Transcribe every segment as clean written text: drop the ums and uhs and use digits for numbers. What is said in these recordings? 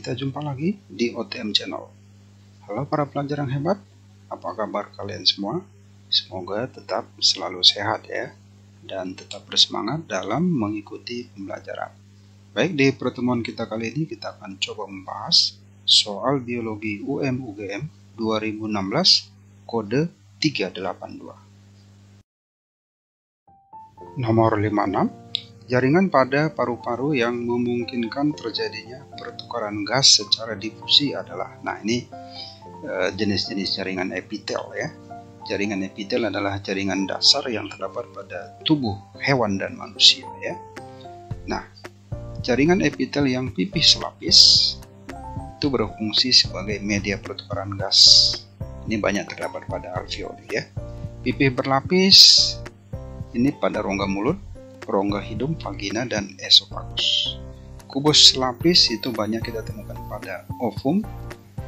kita jumpa lagi di OTM Channel. Halo para pelajar yang hebat, apa kabar kalian semua? Semoga tetap selalu sehat ya, dan tetap bersemangat dalam mengikuti pembelajaran. Baik, di pertemuan kita kali ini kita akan coba membahas soal biologi UM/UGM 2016 kode 382. Nomor 56, jaringan pada paru-paru yang memungkinkan terjadinya pertukaran gas secara difusi adalah, nah ini jenis-jenis jaringan epitel ya. Jaringan epitel adalah jaringan dasar yang terdapat pada tubuh hewan dan manusia ya. Nah, jaringan epitel yang pipih selapis itu berfungsi sebagai media pertukaran gas. Ini banyak terdapat pada alveoli ya. Pipih berlapis ini pada rongga mulut, rongga hidung, vagina, dan esofagus. Kubus selapis itu banyak kita temukan pada ovum,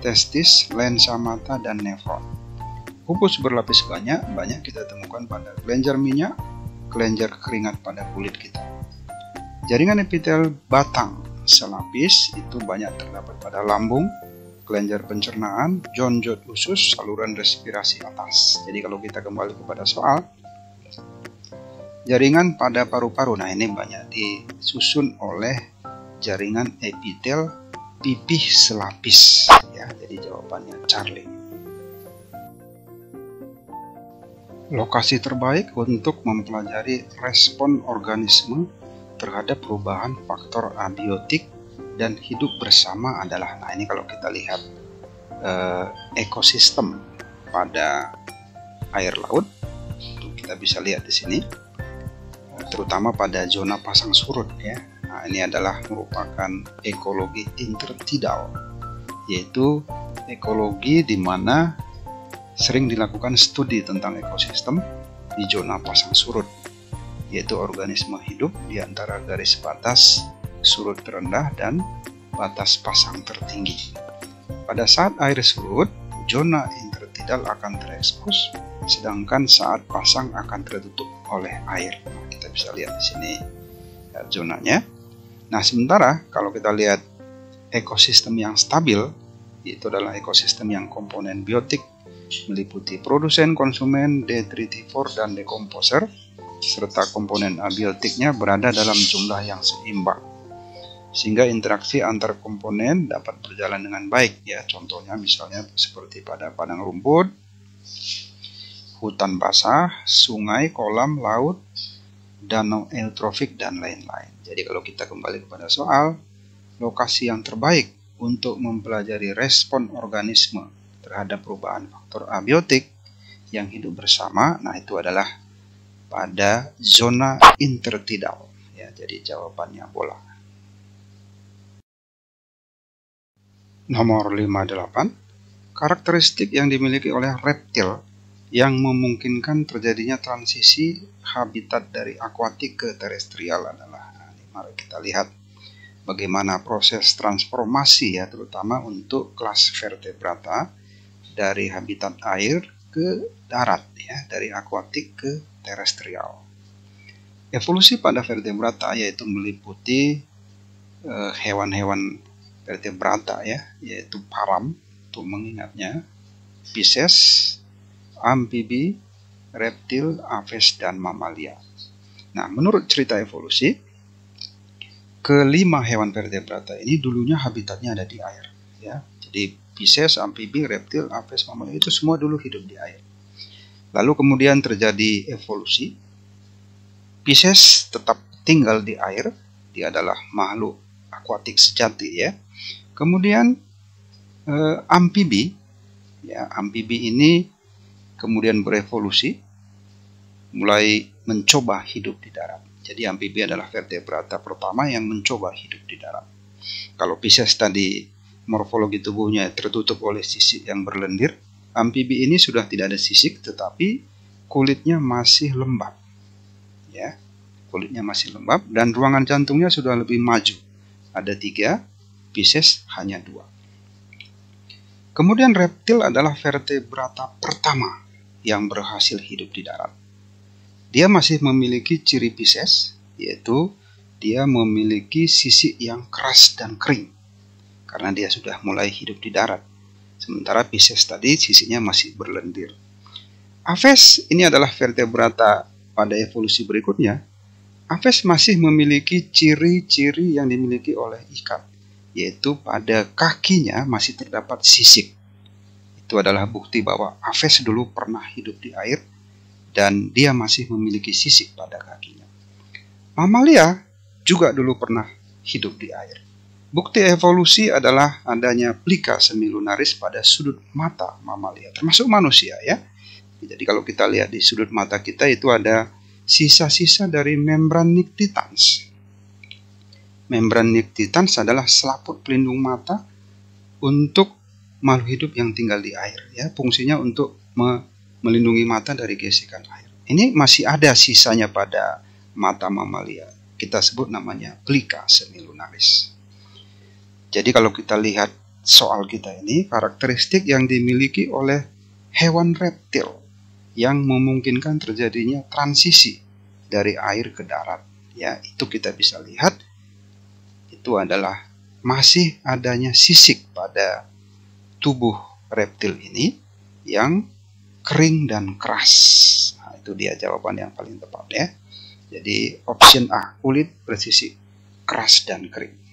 testis, lensa mata, dan nefron. Kubus berlapis banyak kita temukan pada kelenjar minyak, kelenjar keringat pada kulit kita. Jaringan epitel batang selapis itu banyak terdapat pada lambung, kelenjar pencernaan, jonjot usus, saluran respirasi atas. Jadi kalau kita kembali kepada soal, jaringan pada paru-paru, nah ini banyak disusun oleh jaringan epitel pipih selapis ya. Jadi jawabannya Charlie. Lokasi terbaik untuk mempelajari respon organisme terhadap perubahan faktor abiotik dan hidup bersama adalah, nah ini kalau kita lihat ekosistem pada air laut, itu kita bisa lihat di sini, terutama pada zona pasang surut ya. Nah, ini adalah merupakan ekologi intertidal, yaitu ekologi di mana sering dilakukan studi tentang ekosistem di zona pasang surut, yaitu organisme hidup di antara garis batas surut terendah dan batas pasang tertinggi. Pada saat air surut, zona intertidal akan terekspos, sedangkan saat pasang akan tertutup oleh air. Nah, kita bisa lihat di sini ya, zonanya. Nah, sementara kalau kita lihat ekosistem yang stabil, itu adalah ekosistem yang komponen biotik meliputi produsen, konsumen, detritivor, dan dekomposer, serta komponen abiotiknya berada dalam jumlah yang seimbang, sehingga interaksi antar komponen dapat berjalan dengan baik ya. Contohnya misalnya seperti pada padang rumput, hutan basah, sungai, kolam, laut, danau eutrofik, dan lain-lain. Jadi kalau kita kembali kepada soal, lokasi yang terbaik untuk mempelajari respon organisme terhadap perubahan faktor abiotik yang hidup bersama, nah itu adalah pada zona intertidal ya. Jadi jawabannya bola. Nomor 58, karakteristik yang dimiliki oleh reptil yang memungkinkan terjadinya transisi habitat dari akuatik ke terestrial adalah, nah, ini mari kita lihat bagaimana proses transformasi ya, terutama untuk kelas vertebrata dari habitat air ke darat ya, dari akuatik ke terestrial. Evolusi pada vertebrata yaitu meliputi hewan-hewan vertebrata ya, yaitu param untuk mengingatnya, Pisces, amfibi, reptil, aves, dan mamalia. Nah, menurut cerita evolusi, kelima hewan vertebrata ini dulunya habitatnya ada di air ya. Jadi Pisces, amfibi, reptil, aves, mamalia itu semua dulu hidup di air. Lalu kemudian terjadi evolusi. Pisces tetap tinggal di air, dia adalah makhluk akuatik sejati ya. Kemudian amfibi ya, amfibi ini kemudian berevolusi, mulai mencoba hidup di darat. Jadi amfibi adalah vertebrata pertama yang mencoba hidup di darat. Kalau Pisces tadi morfologi tubuhnya tertutup oleh sisik yang berlendir, amfibi ini sudah tidak ada sisik tetapi kulitnya masih lembab ya, kulitnya masih lembab, dan ruangan jantungnya sudah lebih maju, ada 3, Pisces hanya 2. Kemudian reptil adalah vertebrata pertama yang berhasil hidup di darat. Dia masih memiliki ciri Pisces, yaitu dia memiliki sisik yang keras dan kering. karena dia sudah mulai hidup di darat. Sementara Pisces tadi sisinya masih berlendir. Aves ini adalah vertebrata pada evolusi berikutnya. Aves masih memiliki ciri-ciri yang dimiliki oleh ikan, yaitu pada kakinya masih terdapat sisik. Itu adalah bukti bahwa Aves dulu pernah hidup di air dan dia masih memiliki sisik pada kakinya. Mamalia juga dulu pernah hidup di air. Bukti evolusi adalah adanya plika semilunaris pada sudut mata mamalia, termasuk manusia ya. Jadi kalau kita lihat di sudut mata kita itu ada sisa-sisa dari membran nictitans. Membran nictitans adalah selaput pelindung mata untuk makhluk hidup yang tinggal di air ya. Fungsinya untuk melindungi mata dari gesekan air. Ini masih ada sisanya pada mata mamalia. Kita sebut namanya plika semilunaris. Jadi kalau kita lihat soal kita ini, karakteristik yang dimiliki oleh hewan reptil yang memungkinkan terjadinya transisi dari air ke darat. Ya, itu kita bisa lihat itu adalah masih adanya sisik pada tubuh reptil ini yang kering dan keras. Nah, itu dia jawaban yang paling tepat ya. Jadi option A, kulit bersisik keras dan kering.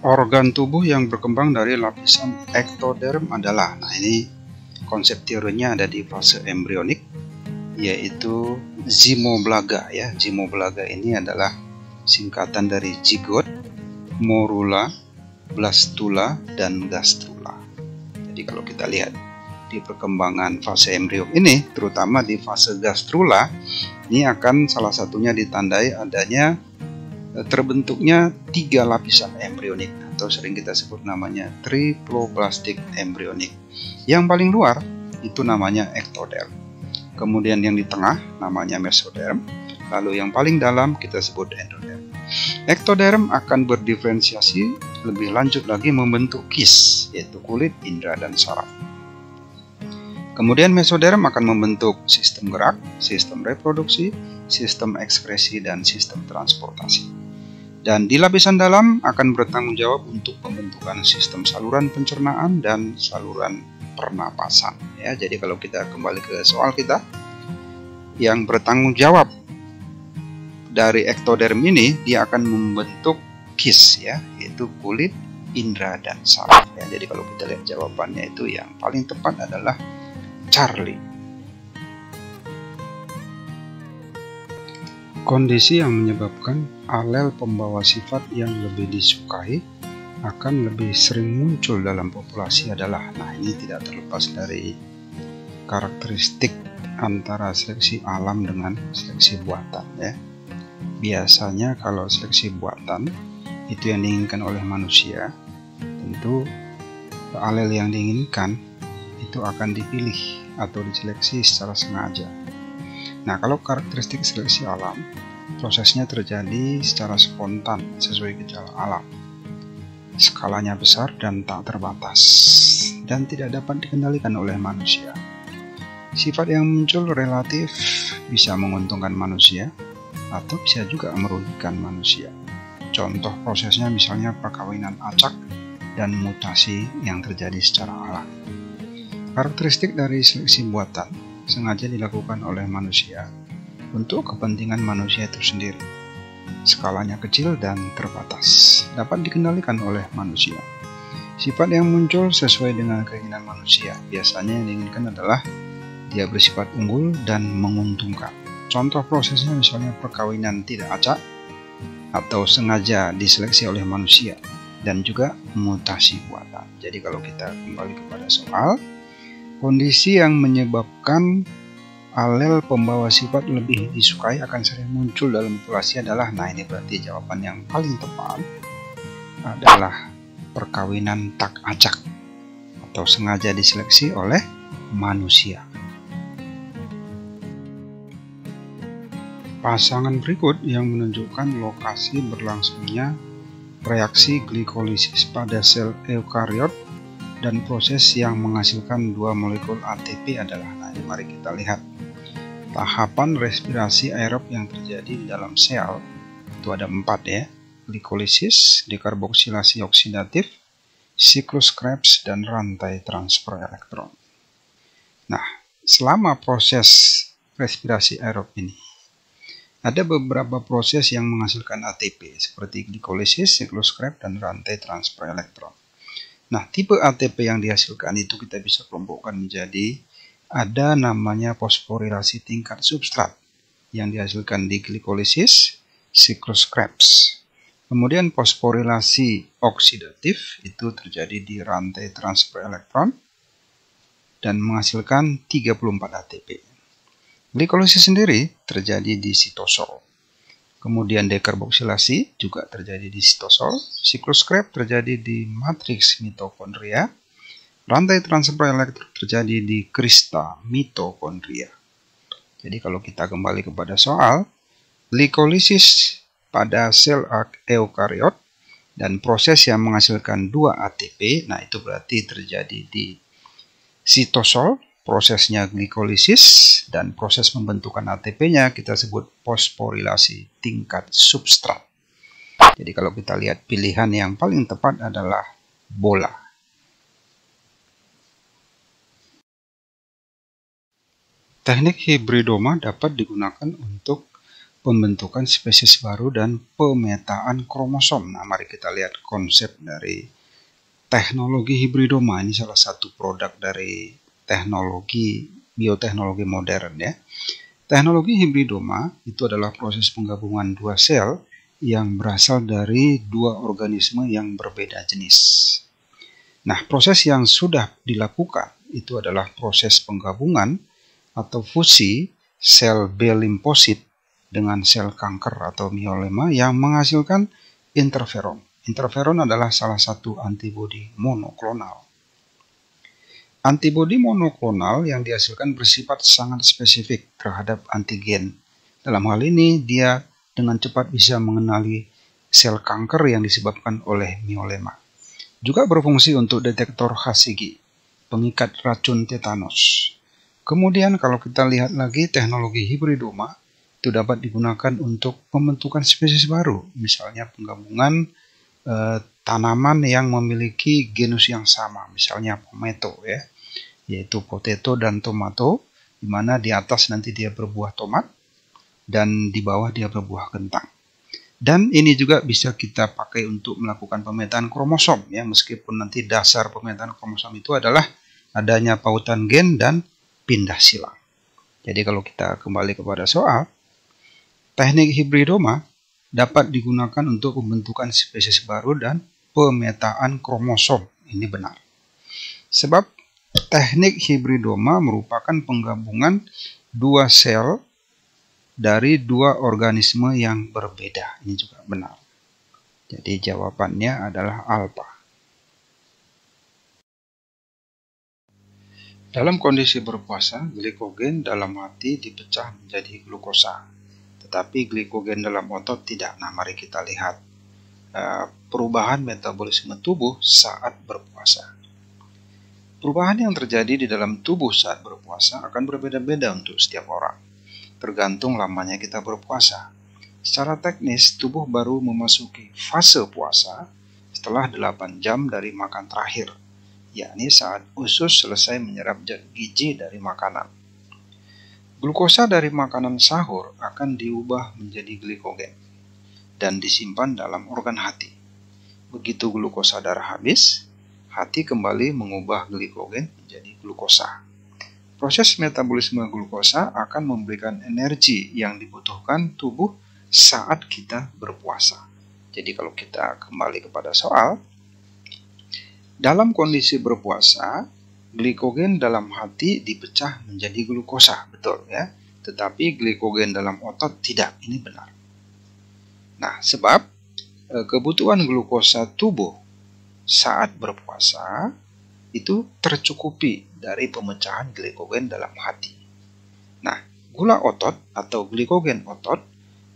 Organ tubuh yang berkembang dari lapisan ektoderm adalah, nah ini konsep teorinya ada di fase embrionik, yaitu zymoblaga ya. Zymoblaga ini adalah singkatan dari zigot, morula, blastula, dan gastrula. Jadi kalau kita lihat di perkembangan fase embrio ini, terutama di fase gastrula, ini akan salah satunya ditandai adanya terbentuknya 3 lapisan embrionik atau sering kita sebut namanya triploblastic embryonik. Yang paling luar itu namanya ektoderm. Kemudian yang di tengah namanya mesoderm, lalu yang paling dalam kita sebut endoderm. Ektoderm akan berdiferensiasi lebih lanjut lagi membentuk kis, yaitu kulit, indera, dan saraf. Kemudian mesoderm akan membentuk sistem gerak, sistem reproduksi, sistem ekskresi, dan sistem transportasi. Dan di lapisan dalam akan bertanggung jawab untuk pembentukan sistem saluran pencernaan dan saluran pernapasan. Ya, jadi kalau kita kembali ke soal kita, yang bertanggung jawab dari ektoderm ini, dia akan membentuk kis ya, yaitu kulit, indera, dan saraf. Ya, jadi kalau kita lihat jawabannya itu yang paling tepat adalah Charlie. Kondisi yang menyebabkan alel pembawa sifat yang lebih disukai akan lebih sering muncul dalam populasi adalah, nah ini tidak terlepas dari karakteristik antara seleksi alam dengan seleksi buatan ya. Biasanya kalau seleksi buatan itu yang diinginkan oleh manusia, tentu alel yang diinginkan itu akan dipilih atau diseleksi secara sengaja. Nah, kalau karakteristik seleksi alam, prosesnya terjadi secara spontan sesuai gejala alam. Skalanya besar dan tak terbatas, dan tidak dapat dikendalikan oleh manusia. Sifat yang muncul relatif bisa menguntungkan manusia, atau bisa juga merugikan manusia. Contoh prosesnya misalnya perkawinan acak dan mutasi yang terjadi secara alami. Karakteristik dari seleksi buatan sengaja dilakukan oleh manusia untuk kepentingan manusia itu sendiri. Skalanya kecil dan terbatas, dapat dikendalikan oleh manusia. Sifat yang muncul sesuai dengan keinginan manusia. Biasanya yang diinginkan adalah dia bersifat unggul dan menguntungkan. Contoh prosesnya misalnya perkawinan tidak acak atau sengaja diseleksi oleh manusia, dan juga mutasi buatan. Jadi kalau kita kembali kepada soal, kondisi yang menyebabkan alel pembawa sifat lebih disukai akan sering muncul dalam populasi adalah, nah ini berarti jawaban yang paling tepat adalah perkawinan tak acak atau sengaja diseleksi oleh manusia. Pasangan berikut yang menunjukkan lokasi berlangsungnya reaksi glikolisis pada sel eukariot dan proses yang menghasilkan dua molekul ATP adalah, mari kita lihat. Tahapan respirasi aerob yang terjadi di dalam sel itu ada 4 ya. Glikolisis, dekarboksilasi oksidatif, siklus Krebs, dan rantai transfer elektron. Nah, selama proses respirasi aerob ini, ada beberapa proses yang menghasilkan ATP, seperti glikolisis, siklus Krebs, dan rantai transfer elektron. Nah, tipe ATP yang dihasilkan itu kita bisa kelompokkan menjadi, ada namanya fosforilasi tingkat substrat yang dihasilkan di glikolisis, siklus Krebs. Kemudian fosforilasi oksidatif itu terjadi di rantai transfer elektron dan menghasilkan 34 ATP. Glikolisis sendiri terjadi di sitosol. Kemudian dekarboksilasi juga terjadi di sitosol. Siklus Krebs terjadi di matriks mitokondria. Rantai transfer elektron terjadi di krista mitokondria. Jadi kalau kita kembali kepada soal, glikolisis pada sel eukariot dan proses yang menghasilkan 2 ATP, nah itu berarti terjadi di sitosol, prosesnya glikolisis, dan proses pembentukan ATP-nya kita sebut fosforilasi tingkat substrat. Jadi kalau kita lihat, pilihan yang paling tepat adalah bola. Teknik hibridoma dapat digunakan untuk pembentukan spesies baru dan pemetaan kromosom. Nah, mari kita lihat konsep dari teknologi hibridoma. Ini salah satu produk dari teknologi bioteknologi modern ya. Teknologi hibridoma itu adalah proses penggabungan 2 sel yang berasal dari 2 organisme yang berbeda jenis. Nah, proses yang sudah dilakukan itu adalah proses penggabungan atau fusi sel B limfosit dengan sel kanker atau myeloma yang menghasilkan interferon. Interferon adalah salah satu antibodi monoklonal. Antibodi monoklonal yang dihasilkan bersifat sangat spesifik terhadap antigen. Dalam hal ini, dia dengan cepat bisa mengenali sel kanker yang disebabkan oleh myeloma. Juga berfungsi untuk detektor Hashigi, pengikat racun tetanus. Kemudian kalau kita lihat lagi teknologi hibridoma, itu dapat digunakan untuk pembentukan spesies baru, misalnya penggabungan tanaman yang memiliki genus yang sama, misalnya pometo ya, yaitu potato dan tomato, di mana di atas nanti dia berbuah tomat dan di bawah dia berbuah kentang. Dan ini juga bisa kita pakai untuk melakukan pemetaan kromosom ya, meskipun nanti dasar pemetaan kromosom itu adalah adanya pautan gen dan pindah silang. Jadi kalau kita kembali kepada soal, teknik hibridoma dapat digunakan untuk pembentukan spesies baru dan pemetaan kromosom. Ini benar. Sebab teknik hibridoma merupakan penggabungan 2 sel dari 2 organisme yang berbeda. Ini juga benar. Jadi jawabannya adalah alpha. Dalam kondisi berpuasa, glikogen dalam hati dipecah menjadi glukosa. Tetapi glikogen dalam otot tidak. Nah, mari kita lihat perubahan metabolisme tubuh saat berpuasa. Perubahan yang terjadi di dalam tubuh saat berpuasa akan berbeda-beda untuk setiap orang, tergantung lamanya kita berpuasa. Secara teknis, tubuh baru memasuki fase puasa setelah 8 jam dari makan terakhir, yakni saat usus selesai menyerap zat gizi dari makanan. Glukosa dari makanan sahur akan diubah menjadi glikogen dan disimpan dalam organ hati. Begitu glukosa darah habis, hati kembali mengubah glikogen menjadi glukosa. Proses metabolisme glukosa akan memberikan energi yang dibutuhkan tubuh saat kita berpuasa. Jadi kalau kita kembali kepada soal, dalam kondisi berpuasa, glikogen dalam hati dipecah menjadi glukosa, betul ya. Tetapi glikogen dalam otot tidak, ini benar. Nah, sebab kebutuhan glukosa tubuh saat berpuasa itu tercukupi dari pemecahan glikogen dalam hati. Nah, gula otot atau glikogen otot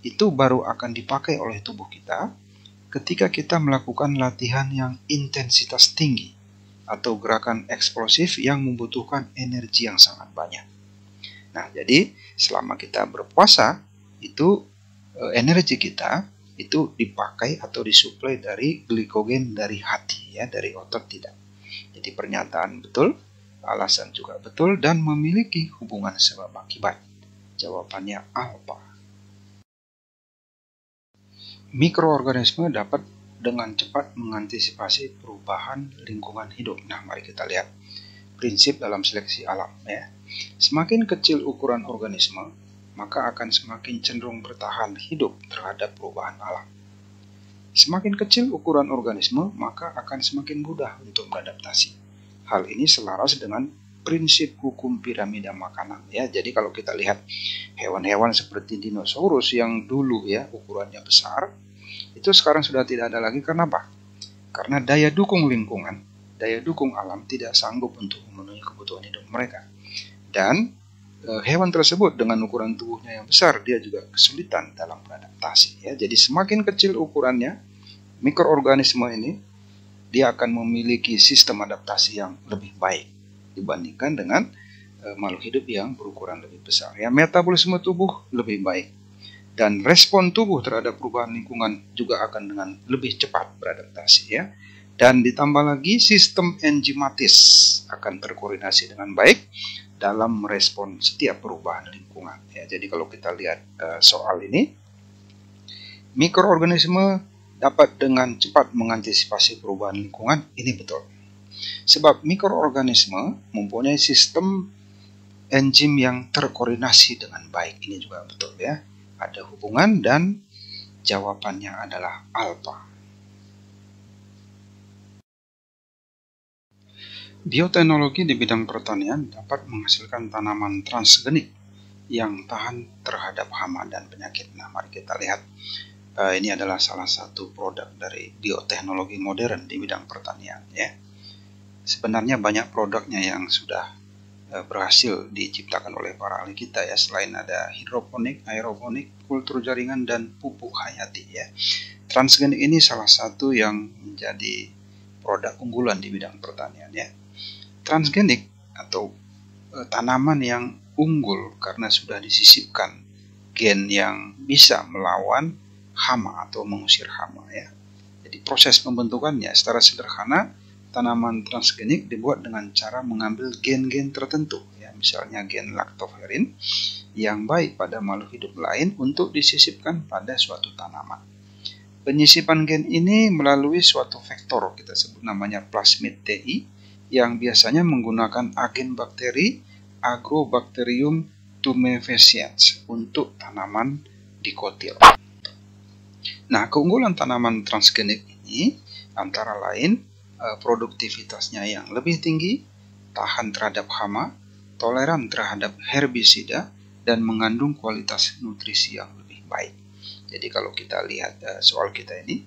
itu baru akan dipakai oleh tubuh kita ketika kita melakukan latihan yang intensitas tinggi, atau gerakan eksplosif yang membutuhkan energi yang sangat banyak. Nah, jadi selama kita berpuasa, itu energi kita itu dipakai atau disuplai dari glikogen dari hati, ya, dari otot tidak. Jadi pernyataan betul, alasan juga betul, dan memiliki hubungan sebab akibat. Jawabannya apa? Mikroorganisme dapat dengan cepat mengantisipasi perubahan lingkungan hidup. Nah, mari kita lihat prinsip dalam seleksi alam, ya. Semakin kecil ukuran organisme, maka akan semakin cenderung bertahan hidup terhadap perubahan alam. Semakin kecil ukuran organisme, maka akan semakin mudah untuk beradaptasi. Hal ini selaras dengan prinsip hukum piramida makanan, ya. Jadi kalau kita lihat hewan-hewan seperti dinosaurus yang dulu, ya, ukurannya besar, itu sekarang sudah tidak ada lagi. Karena apa? Karena daya dukung lingkungan, daya dukung alam tidak sanggup untuk memenuhi kebutuhan hidup mereka. Dan hewan tersebut dengan ukuran tubuhnya yang besar, dia juga kesulitan dalam beradaptasi, ya. Jadi semakin kecil ukurannya, mikroorganisme ini, dia akan memiliki sistem adaptasi yang lebih baik dibandingkan dengan makhluk hidup yang berukuran lebih besar, ya. Metabolisme tubuh lebih baik, dan respon tubuh terhadap perubahan lingkungan juga akan dengan lebih cepat beradaptasi, ya. Dan ditambah lagi sistem enzimatis akan terkoordinasi dengan baik dalam merespon setiap perubahan lingkungan, ya. Jadi kalau kita lihat soal ini, mikroorganisme dapat dengan cepat mengantisipasi perubahan lingkungan, ini betul. Sebab mikroorganisme mempunyai sistem enzim yang terkoordinasi dengan baik, ini juga betul, ya. Ada hubungan dan jawabannya adalah alfa. Bioteknologi di bidang pertanian dapat menghasilkan tanaman transgenik yang tahan terhadap hama dan penyakit. Nah, mari kita lihat. Ini adalah salah satu produk dari bioteknologi modern di bidang pertanian, ya. Sebenarnya banyak produknya yang sudah berhasil diciptakan oleh para ahli kita, ya. Selain ada hidroponik, aeroponik, kultur jaringan, dan pupuk hayati, ya. Transgenik ini salah satu yang menjadi produk unggulan di bidang pertanian, ya. Transgenik atau tanaman yang unggul karena sudah disisipkan gen yang bisa melawan hama atau mengusir hama, ya. Jadi proses pembentukannya secara sederhana, tanaman transgenik dibuat dengan cara mengambil gen-gen tertentu, ya, misalnya gen lactoferrin yang baik pada makhluk hidup lain untuk disisipkan pada suatu tanaman. Penyisipan gen ini melalui suatu vektor, kita sebut namanya plasmid TI, yang biasanya menggunakan agen bakteri Agrobacterium tumefaciens untuk tanaman dikotil. Nah, keunggulan tanaman transgenik ini antara lain produktivitasnya yang lebih tinggi, tahan terhadap hama, toleran terhadap herbisida, dan mengandung kualitas nutrisi yang lebih baik. Jadi kalau kita lihat soal kita ini,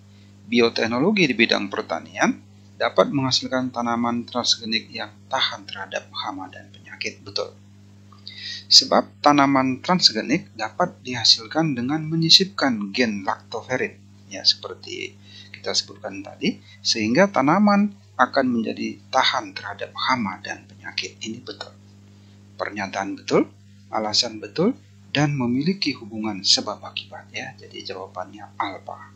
bioteknologi di bidang pertanian dapat menghasilkan tanaman transgenik yang tahan terhadap hama dan penyakit, betul. Sebab tanaman transgenik dapat dihasilkan dengan menyisipkan gen lactoferrin, ya, seperti kita sebutkan tadi, sehingga tanaman akan menjadi tahan terhadap hama dan penyakit. Ini betul. Pernyataan betul, alasan betul, dan memiliki hubungan sebab akibat, ya. Jadi jawabannya alfa.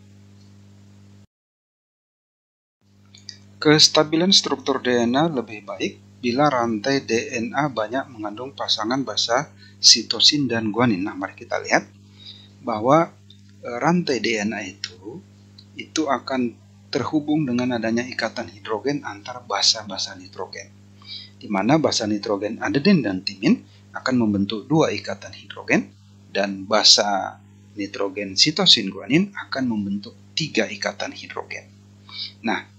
Kestabilan struktur DNA lebih baik bila rantai DNA banyak mengandung pasangan basa sitosin dan guanin. Nah, mari kita lihat bahwa rantai DNA itu akan terhubung dengan adanya ikatan hidrogen antar basa-basa nitrogen, di mana basa nitrogen adenin dan timin akan membentuk dua ikatan hidrogen, dan basa nitrogen sitosin guanin akan membentuk 3 ikatan hidrogen. Nah,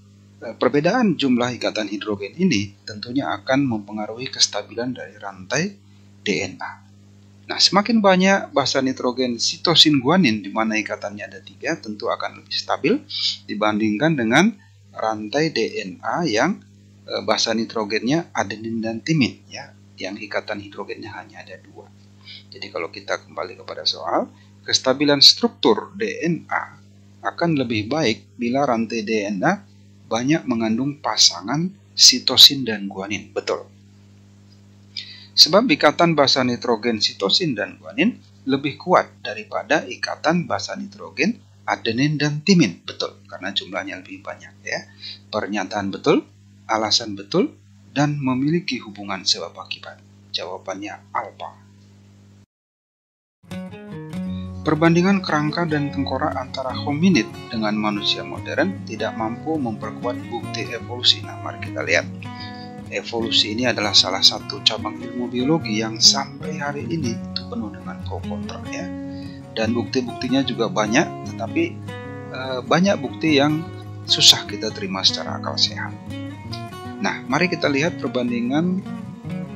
perbedaan jumlah ikatan hidrogen ini tentunya akan mempengaruhi kestabilan dari rantai DNA. Nah, semakin banyak basa nitrogen sitosin guanin di mana ikatannya ada 3, tentu akan lebih stabil dibandingkan dengan rantai DNA yang basa nitrogennya adenin dan timin, ya, yang ikatan hidrogennya hanya ada 2. Jadi kalau kita kembali kepada soal, kestabilan struktur DNA akan lebih baik bila rantai DNA banyak mengandung pasangan sitosin dan guanin. Betul. Sebab ikatan basa nitrogen sitosin dan guanin lebih kuat daripada ikatan basa nitrogen adenin dan timin. Betul, karena jumlahnya lebih banyak ya. Pernyataan betul, alasan betul, dan memiliki hubungan sebab akibat. Jawabannya alpha. Perbandingan kerangka dan tengkorak antara hominid dengan manusia modern tidak mampu memperkuat bukti evolusi. Nah, mari kita lihat. Evolusi ini adalah salah satu cabang ilmu biologi yang sampai hari ini itu penuh dengan pro kontra ya. Dan bukti-buktinya juga banyak, tetapi banyak bukti yang susah kita terima secara akal sehat. Nah, mari kita lihat perbandingan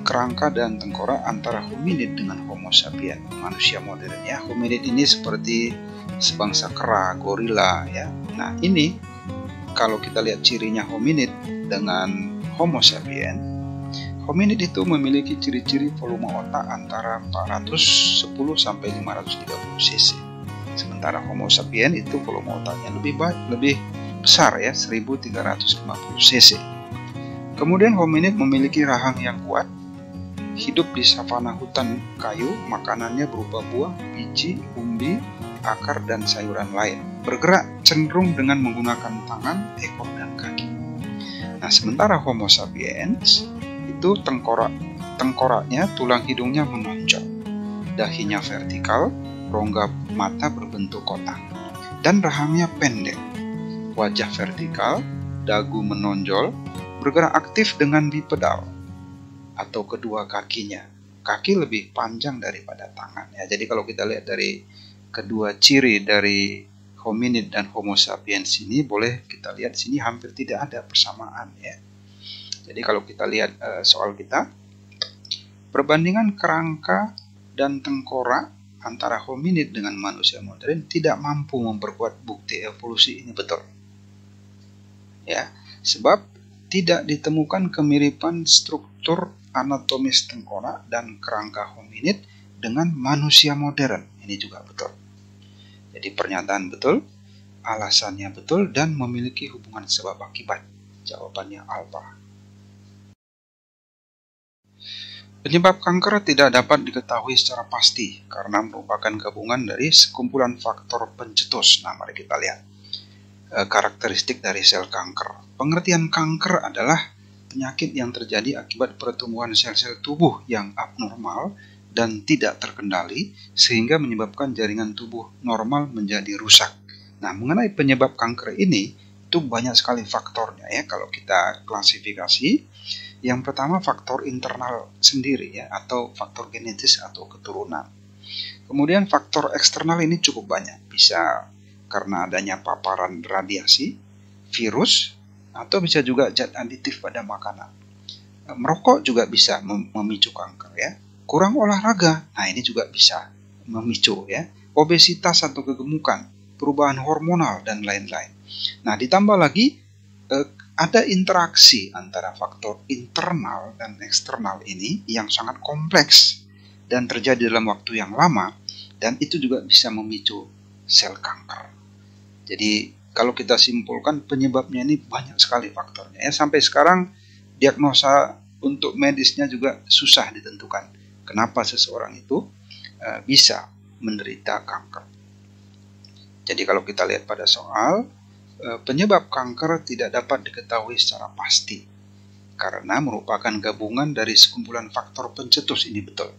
kerangka dan tengkorak antara hominid dengan Homo sapiens, manusia modern ya. Hominid ini seperti sebangsa kera, gorila ya. Nah, ini kalau kita lihat cirinya hominid dengan Homo sapiens, hominid itu memiliki ciri-ciri volume otak antara 410 sampai 530 cc. Sementara Homo sapiens itu volume otaknya lebih besar ya, 1350 cc. Kemudian hominid memiliki rahang yang kuat, hidup di savana hutan kayu, makanannya berupa buah, biji, umbi, akar, dan sayuran lain. Bergerak cenderung dengan menggunakan tangan, ekor, dan kaki. Nah, sementara Homo sapiens itu tengkoraknya, tulang hidungnya menonjol, dahinya vertikal, rongga mata berbentuk kotak, dan rahangnya pendek, wajah vertikal, dagu menonjol, bergerak aktif dengan bipedal atau kedua kakinya. Kaki lebih panjang daripada tangan ya. Jadi kalau kita lihat dari kedua ciri dari hominid dan Homo sapiens ini, boleh kita lihat sini hampir tidak ada persamaan ya. Jadi kalau kita lihat soal kita, perbandingan kerangka dan tengkorak antara hominid dengan manusia modern tidak mampu memperkuat bukti evolusi ini. Betul ya, sebab tidak ditemukan kemiripan struktur anatomis tengkorak dan kerangka hominid dengan manusia modern. Ini juga betul. Jadi pernyataan betul, alasannya betul, dan memiliki hubungan sebab akibat. Jawabannya alpha. Penyebab kanker tidak dapat diketahui secara pasti karena merupakan gabungan dari sekumpulan faktor pencetus. Nah, mari kita lihat karakteristik dari sel kanker. Pengertian kanker adalah penyakit yang terjadi akibat pertumbuhan sel-sel tubuh yang abnormal dan tidak terkendali sehingga menyebabkan jaringan tubuh normal menjadi rusak. Nah, mengenai penyebab kanker ini itu banyak sekali faktornya ya kalau kita klasifikasi. Yang pertama faktor internal sendiri ya, atau faktor genetis atau keturunan. Kemudian faktor eksternal ini cukup banyak, bisa karena adanya paparan radiasi, virus, atau bisa juga zat aditif pada makanan. Merokok juga bisa memicu kanker ya. Kurang olahraga, nah ini juga bisa memicu ya. Obesitas atau kegemukan, perubahan hormonal dan lain-lain. Nah, ditambah lagi ada interaksi antara faktor internal dan eksternal ini yang sangat kompleks dan terjadi dalam waktu yang lama, dan itu juga bisa memicu sel kanker. Jadi kalau kita simpulkan penyebabnya ini banyak sekali faktornya ya. Sampai sekarang diagnosa untuk medisnya juga susah ditentukan kenapa seseorang itu bisa menderita kanker. Jadi kalau kita lihat pada soal, penyebab kanker tidak dapat diketahui secara pasti karena merupakan gabungan dari sekumpulan faktor pencetus ini. Betul,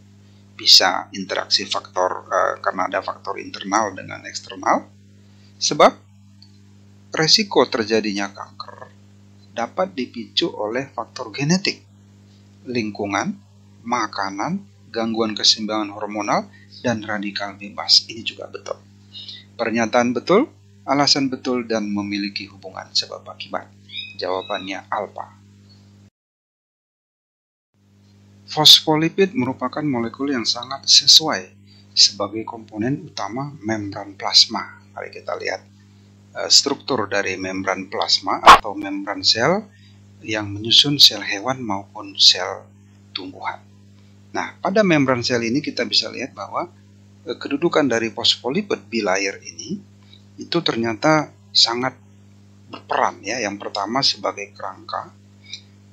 bisa interaksi faktor karena ada faktor internal dengan eksternal. Sebab resiko terjadinya kanker dapat dipicu oleh faktor genetik, lingkungan, makanan, gangguan keseimbangan hormonal, dan radikal bebas. Ini juga betul. Pernyataan betul, alasan betul, dan memiliki hubungan sebab akibat. Jawabannya alpha. Fosfolipid merupakan molekul yang sangat sesuai sebagai komponen utama membran plasma. Mari kita lihat struktur dari membran plasma atau membran sel yang menyusun sel hewan maupun sel tumbuhan. Nah, pada membran sel ini kita bisa lihat bahwa kedudukan dari fosfolipid bilayer ini itu ternyata sangat berperan ya. Yang pertama sebagai kerangka,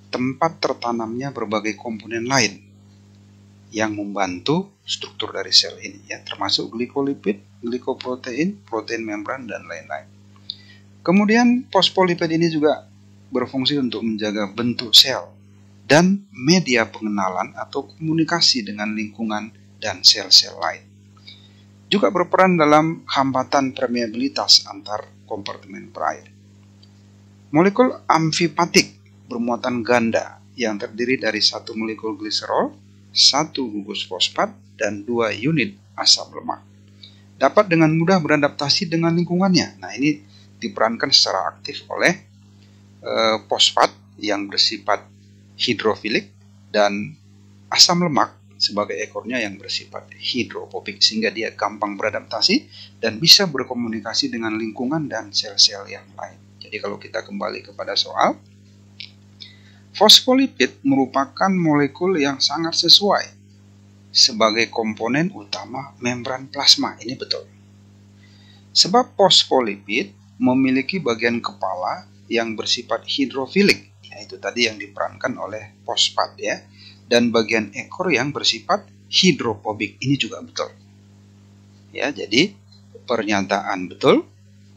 tempat tertanamnya berbagai komponen lain yang membantu struktur dari sel ini, ya, termasuk glikolipid, glikoprotein, protein membran, dan lain-lain. Kemudian fosfolipid ini juga berfungsi untuk menjaga bentuk sel dan media pengenalan atau komunikasi dengan lingkungan dan sel-sel lain. Juga berperan dalam hambatan permeabilitas antar kompartemen berair. Molekul amfipatik bermuatan ganda yang terdiri dari satu molekul gliserol, satu gugus fosfat, dan 2 unit asam lemak. Dapat dengan mudah beradaptasi dengan lingkungannya. Nah, ini diperankan secara aktif oleh fosfat yang bersifat hidrofilik dan asam lemak sebagai ekornya yang bersifat hidrofobik, sehingga dia gampang beradaptasi dan bisa berkomunikasi dengan lingkungan dan sel-sel yang lain. Jadi kalau kita kembali kepada soal, fosfolipid merupakan molekul yang sangat sesuai sebagai komponen utama membran plasma. Ini betul. Sebab fosfolipid memiliki bagian kepala yang bersifat hidrofilik, yaitu tadi yang diperankan oleh fosfat, ya, dan bagian ekor yang bersifat hidrofobik. Ini juga betul. Ya, jadi pernyataan betul,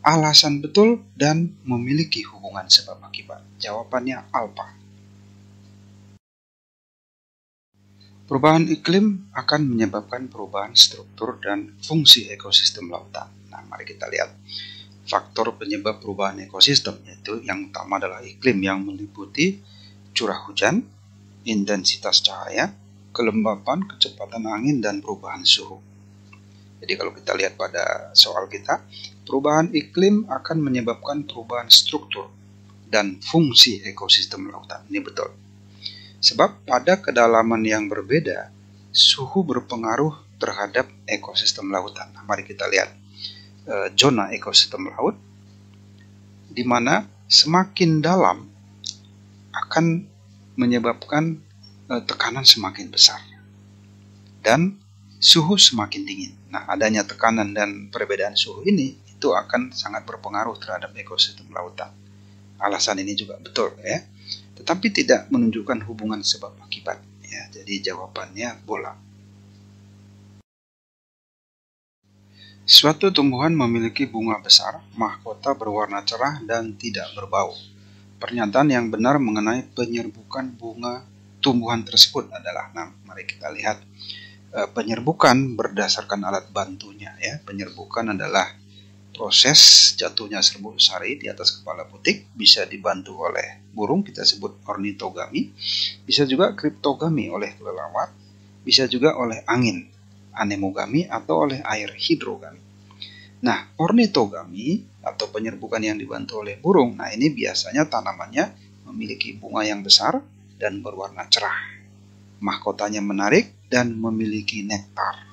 alasan betul, dan memiliki hubungan sebab akibat. Jawabannya alfa. Perubahan iklim akan menyebabkan perubahan struktur dan fungsi ekosistem lautan. Nah, mari kita lihat faktor penyebab perubahan ekosistem, yaitu yang utama adalah iklim yang meliputi curah hujan, intensitas cahaya, kelembapan, kecepatan angin, dan perubahan suhu. Jadi kalau kita lihat pada soal kita, perubahan iklim akan menyebabkan perubahan struktur dan fungsi ekosistem lautan. Ini betul. Sebab pada kedalaman yang berbeda, suhu berpengaruh terhadap ekosistem lautan. Nah, mari kita lihat zona ekosistem laut, di mana semakin dalam akan menyebabkan tekanan semakin besar dan suhu semakin dingin. Nah, adanya tekanan dan perbedaan suhu ini itu akan sangat berpengaruh terhadap ekosistem lautan. Alasan ini juga betul, ya, tetapi tidak menunjukkan hubungan sebab akibat, ya. Jadi jawabannya bola. Suatu tumbuhan memiliki bunga besar, mahkota berwarna cerah dan tidak berbau. Pernyataan yang benar mengenai penyerbukan bunga tumbuhan tersebut adalah, nah, mari kita lihat penyerbukan berdasarkan alat bantunya, ya. Penyerbukan adalah proses jatuhnya serbuk sari di atas kepala putik, bisa dibantu oleh burung, kita sebut ornitogami, bisa juga kriptogami oleh kelelawar, bisa juga oleh angin, anemogami, atau oleh air, hidrogami. Nah, ornitogami atau penyerbukan yang dibantu oleh burung, nah ini biasanya tanamannya memiliki bunga yang besar dan berwarna cerah, mahkotanya menarik dan memiliki nektar.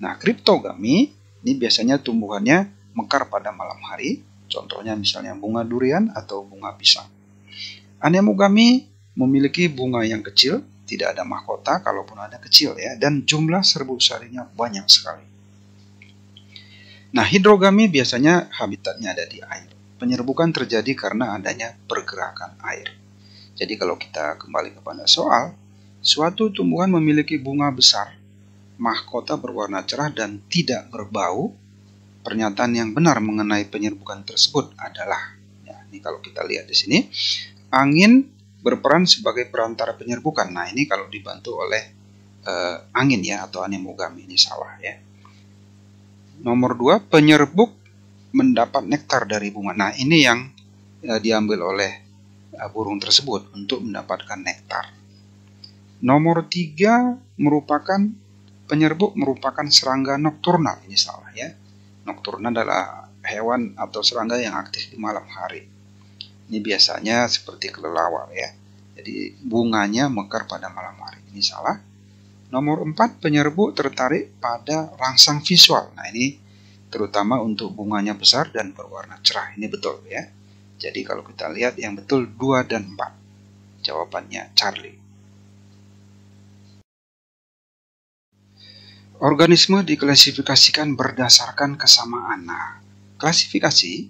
Nah, kriptogami ini biasanya tumbuhannya mekar pada malam hari, contohnya misalnya bunga durian atau bunga pisang. Anemogami memiliki bunga yang kecil, tidak ada mahkota, kalaupun ada kecil, ya, dan jumlah serbuk sarinya banyak sekali. Nah, hidrogami biasanya habitatnya ada di air. Penyerbukan terjadi karena adanya pergerakan air. Jadi kalau kita kembali kepada soal, suatu tumbuhan memiliki bunga besar, mahkota berwarna cerah dan tidak berbau. Pernyataan yang benar mengenai penyerbukan tersebut adalah, ya, ini kalau kita lihat di sini, angin berperan sebagai perantara penyerbukan. Nah, ini kalau dibantu oleh angin, ya, atau anemogami, ini salah, ya. Nomor 2, penyerbuk mendapat nektar dari bunga. Nah, ini yang diambil oleh burung tersebut untuk mendapatkan nektar. Nomor 3, penyerbuk merupakan serangga nokturnal. Ini salah, ya. Nokturnal adalah hewan atau serangga yang aktif di malam hari. Ini biasanya seperti kelelawar, ya. Jadi bunganya mekar pada malam hari. Ini salah. Nomor 4, penyerbuk tertarik pada rangsang visual. Nah, ini terutama untuk bunganya besar dan berwarna cerah. Ini betul, ya. Jadi kalau kita lihat yang betul 2 dan 4. Jawabannya Charlie. Organisme diklasifikasikan berdasarkan kesamaan. Nah, klasifikasi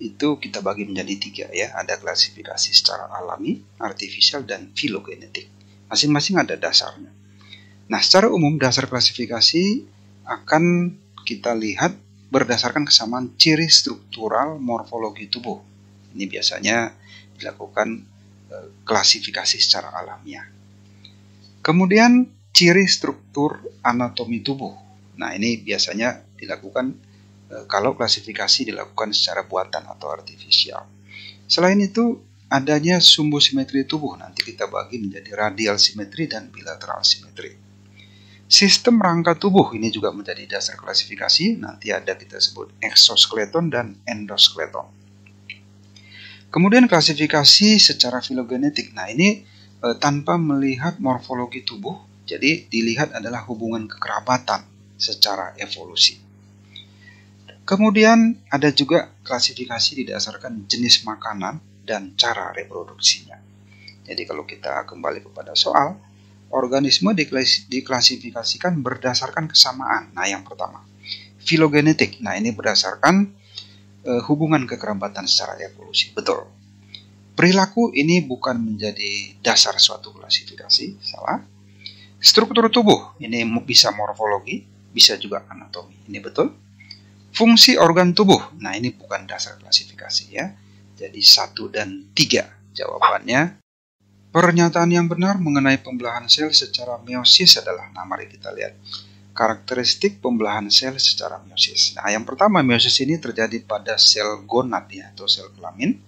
itu kita bagi menjadi 3 ya. Ada klasifikasi secara alami, artificial, dan filogenetik. Masing-masing ada dasarnya. Nah, secara umum dasar klasifikasi akan kita lihat berdasarkan kesamaan ciri struktural morfologi tubuh. Ini biasanya dilakukan klasifikasi secara alamiah. Kemudian ciri struktur anatomi tubuh. Nah, ini biasanya dilakukan kalau klasifikasi dilakukan secara buatan atau artifisial. Selain itu, adanya sumbu simetri tubuh. Nanti kita bagi menjadi radial simetri dan bilateral simetri. Sistem rangka tubuh ini juga menjadi dasar klasifikasi. Nanti ada kita sebut eksoskeleton dan endoskeleton. Kemudian klasifikasi secara filogenetik. Nah, ini tanpa melihat morfologi tubuh. Jadi dilihat adalah hubungan kekerabatan secara evolusi. Kemudian ada juga klasifikasi didasarkan jenis makanan dan cara reproduksinya. Jadi kalau kita kembali kepada soal, organisme diklasifikasikan berdasarkan kesamaan. Nah, yang pertama, filogenetik. Nah, ini berdasarkan hubungan kekerabatan secara evolusi. Betul. Perilaku ini bukan menjadi dasar suatu klasifikasi, salah. Struktur tubuh ini bisa morfologi, bisa juga anatomi. Ini betul. Fungsi organ tubuh. Nah, ini bukan dasar klasifikasi ya. Jadi 1 dan 3 jawabannya. Pernyataan yang benar mengenai pembelahan sel secara meiosis adalah, nah mari kita lihat karakteristik pembelahan sel secara meiosis. Nah, yang pertama, meiosis ini terjadi pada sel gonad ya, atau sel kelamin,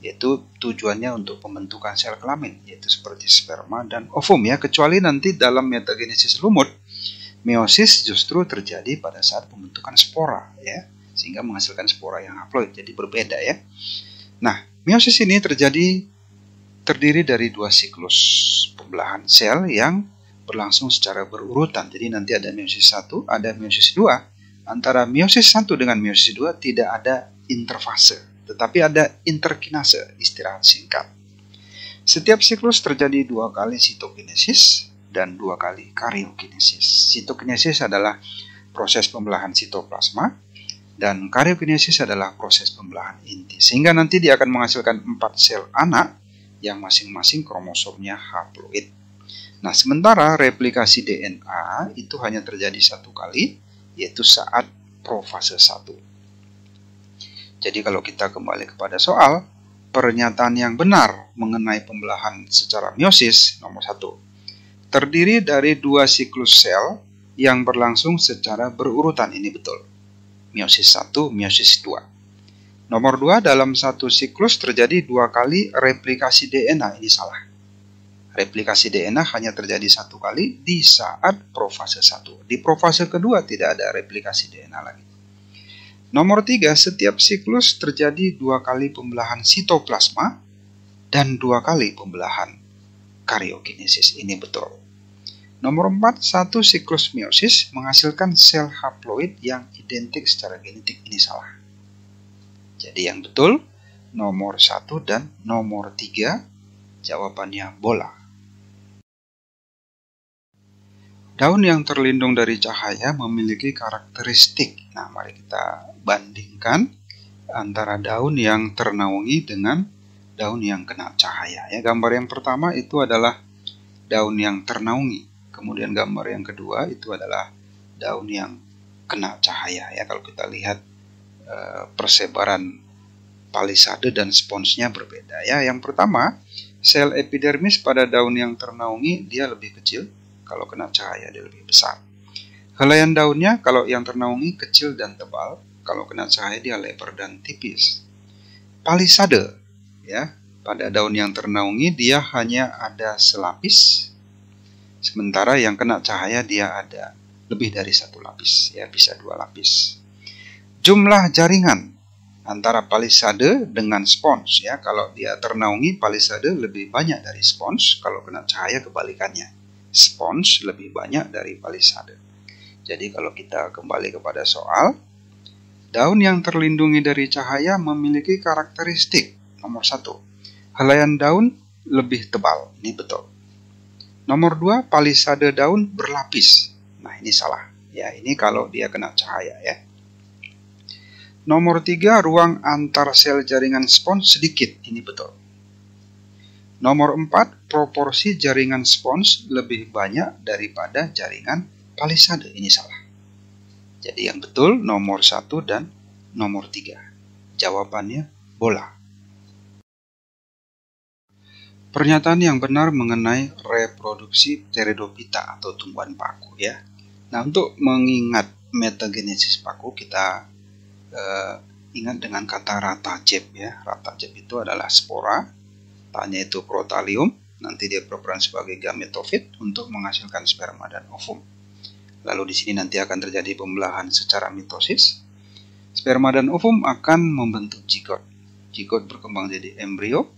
yaitu tujuannya untuk pembentukan sel kelamin, yaitu seperti sperma dan ovum ya, kecuali nanti dalam metagenesis lumut, meiosis justru terjadi pada saat pembentukan spora ya, sehingga menghasilkan spora yang haploid, jadi berbeda ya. Nah, meiosis ini terdiri dari 2 siklus pembelahan sel yang berlangsung secara berurutan. Jadi nanti ada meiosis 1, ada meiosis 2. Antara meiosis 1 dengan meiosis 2 tidak ada interfase, tetapi ada interkinase, istirahat singkat. Setiap siklus terjadi 2 kali sitokinesis dan 2 kali karyokinesis. Sitokinesis adalah proses pembelahan sitoplasma dan karyokinesis adalah proses pembelahan inti. Sehingga nanti dia akan menghasilkan 4 sel anak yang masing-masing kromosomnya haploid. Nah, sementara replikasi DNA itu hanya terjadi 1 kali, yaitu saat profase 1. Jadi kalau kita kembali kepada soal, pernyataan yang benar mengenai pembelahan secara meiosis, nomor 1. Terdiri dari 2 siklus sel yang berlangsung secara berurutan, ini betul. Meiosis 1, meiosis 2. Nomor 2, dalam satu siklus terjadi 2 kali replikasi DNA, ini salah. Replikasi DNA hanya terjadi 1 kali di saat profase 1. Di profase kedua tidak ada replikasi DNA lagi. Nomor 3, setiap siklus terjadi 2 kali pembelahan sitoplasma dan 2 kali pembelahan karyokinesis, ini betul. Nomor 4, satu siklus meiosis menghasilkan sel haploid yang identik secara genetik, ini salah. Jadi yang betul nomor 1 dan nomor 3 jawabannya bola. Daun yang terlindung dari cahaya memiliki karakteristik. Nah, mari kita bandingkan antara daun yang ternaungi dengan daun yang kena cahaya. Ya, gambar yang pertama itu adalah daun yang ternaungi. Kemudian gambar yang kedua itu adalah daun yang kena cahaya. Ya, kalau kita lihat persebaran palisade dan sponsnya berbeda ya. Yang pertama, sel epidermis pada daun yang ternaungi dia lebih kecil, kalau kena cahaya dia lebih besar. Helaian daunnya kalau yang ternaungi kecil dan tebal, kalau kena cahaya dia lebar dan tipis. Palisade ya, pada daun yang ternaungi dia hanya ada selapis, sementara yang kena cahaya dia ada lebih dari 1 lapis ya, bisa 2 lapis. Jumlah jaringan antara palisade dengan spons ya, kalau dia ternaungi palisade lebih banyak dari spons, kalau kena cahaya kebalikannya, spons lebih banyak dari palisade. Jadi kalau kita kembali kepada soal, daun yang terlindungi dari cahaya memiliki karakteristik nomor 1, helaian daun lebih tebal, ini betul. Nomor 2, palisade daun berlapis. Nah, ini salah ya, ini kalau dia kena cahaya ya. Nomor 3, ruang antar sel jaringan spons sedikit. Ini betul. Nomor 4, proporsi jaringan spons lebih banyak daripada jaringan palisade. Ini salah. Jadi yang betul nomor 1 dan nomor 3. Jawabannya bola. Pernyataan yang benar mengenai reproduksi Pteridophyta atau tumbuhan paku ya. Nah, untuk mengingat metagenesis paku kita ingat dengan kata ratacep ya. Ratacep itu adalah spora, tanya itu protalium, nanti dia berperan sebagai gametofit untuk menghasilkan sperma dan ovum. Lalu di sini nanti akan terjadi pembelahan secara mitosis. Sperma dan ovum akan membentuk zigot. Zigot berkembang jadi embrio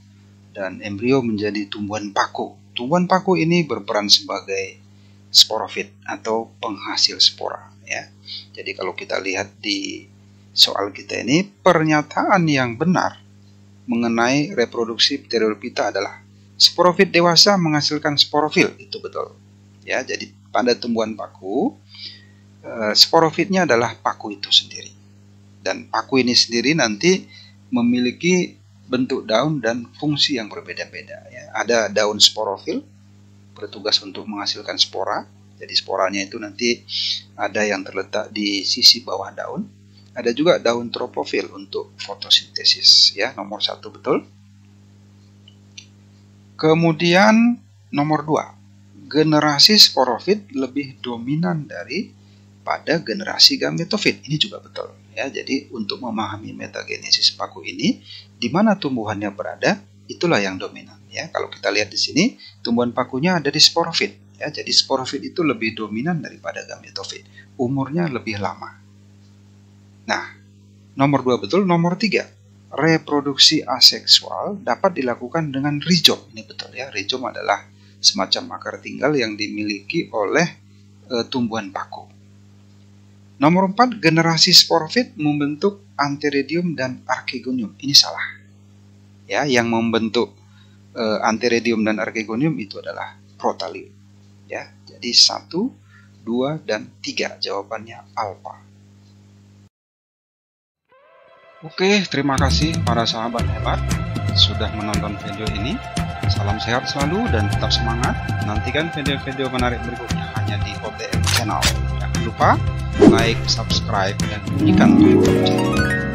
dan embrio menjadi tumbuhan paku. Tumbuhan paku ini berperan sebagai sporofit atau penghasil spora ya. Jadi kalau kita lihat di soal kita ini, pernyataan yang benar mengenai reproduksi Pteridophyta adalah sporofit dewasa menghasilkan sporofil. Itu betul. Ya, jadi pada tumbuhan paku, sporofitnya adalah paku itu sendiri. Dan paku ini sendiri nanti memiliki bentuk daun dan fungsi yang berbeda-beda. Ya. Ada daun sporofil, bertugas untuk menghasilkan spora. Jadi sporanya itu nanti ada yang terletak di sisi bawah daun. Ada juga daun tropofil untuk fotosintesis. Ya, nomor 1 betul. Kemudian nomor 2. Generasi sporofit lebih dominan daripada generasi gametofit. Ini juga betul. Ya, jadi untuk memahami metagenesis paku ini, di mana tumbuhannya berada, itulah yang dominan. Ya, kalau kita lihat di sini, tumbuhan pakunya ada di sporofit. Ya, jadi sporofit itu lebih dominan daripada gametofit. Umurnya lebih lama. Nah, nomor 2 betul. Nomor 3. Reproduksi aseksual dapat dilakukan dengan rizom. Ini betul ya. Rizom adalah semacam akar tinggal yang dimiliki oleh tumbuhan paku. Nomor 4, generasi sporofit membentuk antheridium dan archegonium. Ini salah. Ya, yang membentuk antheridium dan archegonium itu adalah protalium. Ya, jadi 1, 2, dan 3 jawabannya alfa. Oke, terima kasih para sahabat hebat sudah menonton video ini. Salam sehat selalu dan tetap semangat. Nantikan video-video menarik berikutnya hanya di OTM Channel. Jangan lupa like, subscribe, dan bunyikan lonceng.